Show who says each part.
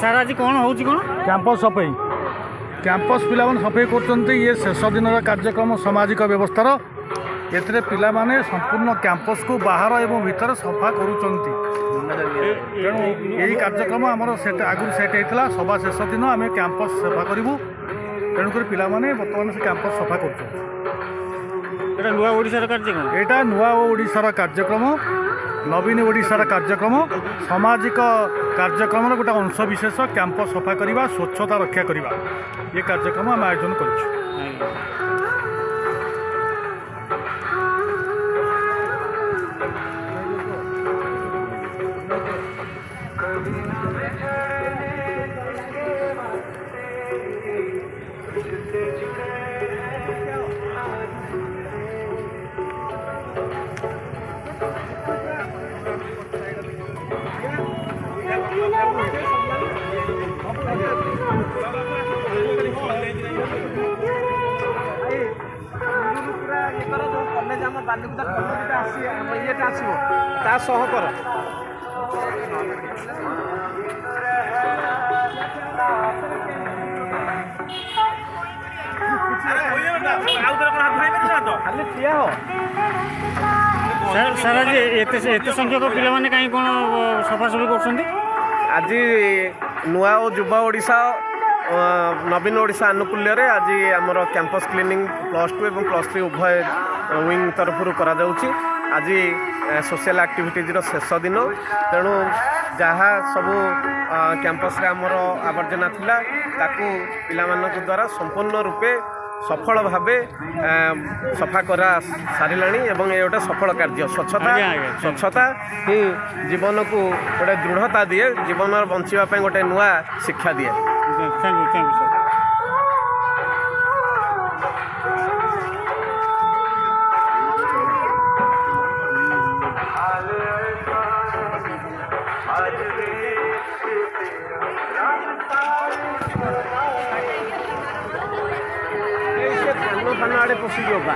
Speaker 1: Sir ଆଜି କ'ଣ ହେଉଛି କ'ଣ
Speaker 2: କ୍ୟାମ୍ପସ୍ ସଫେଇ କ୍ୟାମ୍ପସ୍ ପିଲାମାନେ ସଫେଇ କରୁଛନ୍ତି। ଇଏ ଶେଷ ଦିନର କାର୍ଯ୍ୟକ୍ରମ ସାମାଜିକ ବ୍ୟବସ୍ଥାର। ଏଥିରେ ପିଲାମାନେ ସମ୍ପୂର୍ଣ୍ଣ କ୍ୟାମ୍ପସ୍କୁ ବାହାର ଏବଂ ଭିତରେ ସଫା କରୁଛନ୍ତି। ତେଣୁ ଏହି କାର୍ଯ୍ୟକ୍ରମ ଆମର ଆଗରୁ ସେଟ୍ ହେଇଥିଲା। ସଭା ଶେଷ ଦିନ ଆମେ କ୍ୟାମ୍ପସ୍ ସଫା କରିବୁ। ତେଣୁକରି ପିଲାମାନେ ବର୍ତ୍ତମାନ ସେ କ୍ୟାମ୍ପସ୍ ସଫା କରୁଛନ୍ତି।
Speaker 1: ଏଇଟା ନୂଆ ଓଡ଼ିଶାର କାର୍ଯ୍ୟକ୍ରମ।
Speaker 2: ଏଇଟା ନୂଆ ଓଡ଼ିଶାର କାର୍ଯ୍ୟକ୍ରମ, ନବୀନ ଓଡ଼ିଶାର କାର୍ଯ୍ୟକ୍ରମ, ସାମାଜିକ କାର୍ଯ୍ୟକ୍ରମର ଗୋଟେ ଅଂଶବିଶେଷ। କ୍ୟାମ୍ପସ୍ ସଫା କରିବା, ସ୍ୱଚ୍ଛତା ରକ୍ଷା କରିବା, ଏ କାର୍ଯ୍ୟକ୍ରମ ଆମେ ଆୟୋଜନ କରିଛୁ।
Speaker 3: ବାଲିକୁଦା କଲେଜଟା ଇଏଟା ଆସିବ ତା ସହ କର। ଖାଲି ଠିଆ ହ।
Speaker 1: ସାର୍ ଆଜି ଏତେ ସଂଖ୍ୟକ ପିଲାମାନେ କାହିଁ କ'ଣ ସଫାସଫି କରୁଛନ୍ତି?
Speaker 3: ଆଜି ନୂଆ ଓ ଯୁବ ଓଡ଼ିଶା ନବୀନ ଓଡ଼ିଶା ଆନୁକୂଲ୍ୟରେ ଆଜି ଆମର କ୍ୟାମ୍ପସ୍ କ୍ଲିନିଂ +2 ଏବଂ +3 ଉଭୟ ୱିଙ୍ଗ ତରଫରୁ କରାଯାଉଛି। ଆଜି ସୋସିଆଲ ଆକ୍ଟିଭିଟିଜ୍ର ଶେଷ ଦିନ। ତେଣୁ ଯାହା ସବୁ କ୍ୟାମ୍ପସ୍ରେ ଆମର ଆବର୍ଜନା ଥିଲା ତାକୁ ପିଲାମାନଙ୍କ ଦ୍ୱାରା ସମ୍ପୂର୍ଣ୍ଣ ରୂପେ ସଫଳ ଭାବେ ସଫା କରା ସାରିଲାଣି ଏବଂ ଏ ଗୋଟେ ସଫଳ କାର୍ଯ୍ୟ। ସ୍ୱଚ୍ଛତା ହିଁ ଜୀବନକୁ ଗୋଟେ ଦୃଢ଼ତା ଦିଏ, ଜୀବନରେ ବଞ୍ଚିବା ପାଇଁ ଗୋଟେ ନୂଆ ଶିକ୍ଷା ଦିଏ।
Speaker 1: Thank you sir.
Speaker 3: ଥାନ ଆଡ଼େ ପଶିଯିବ ବା।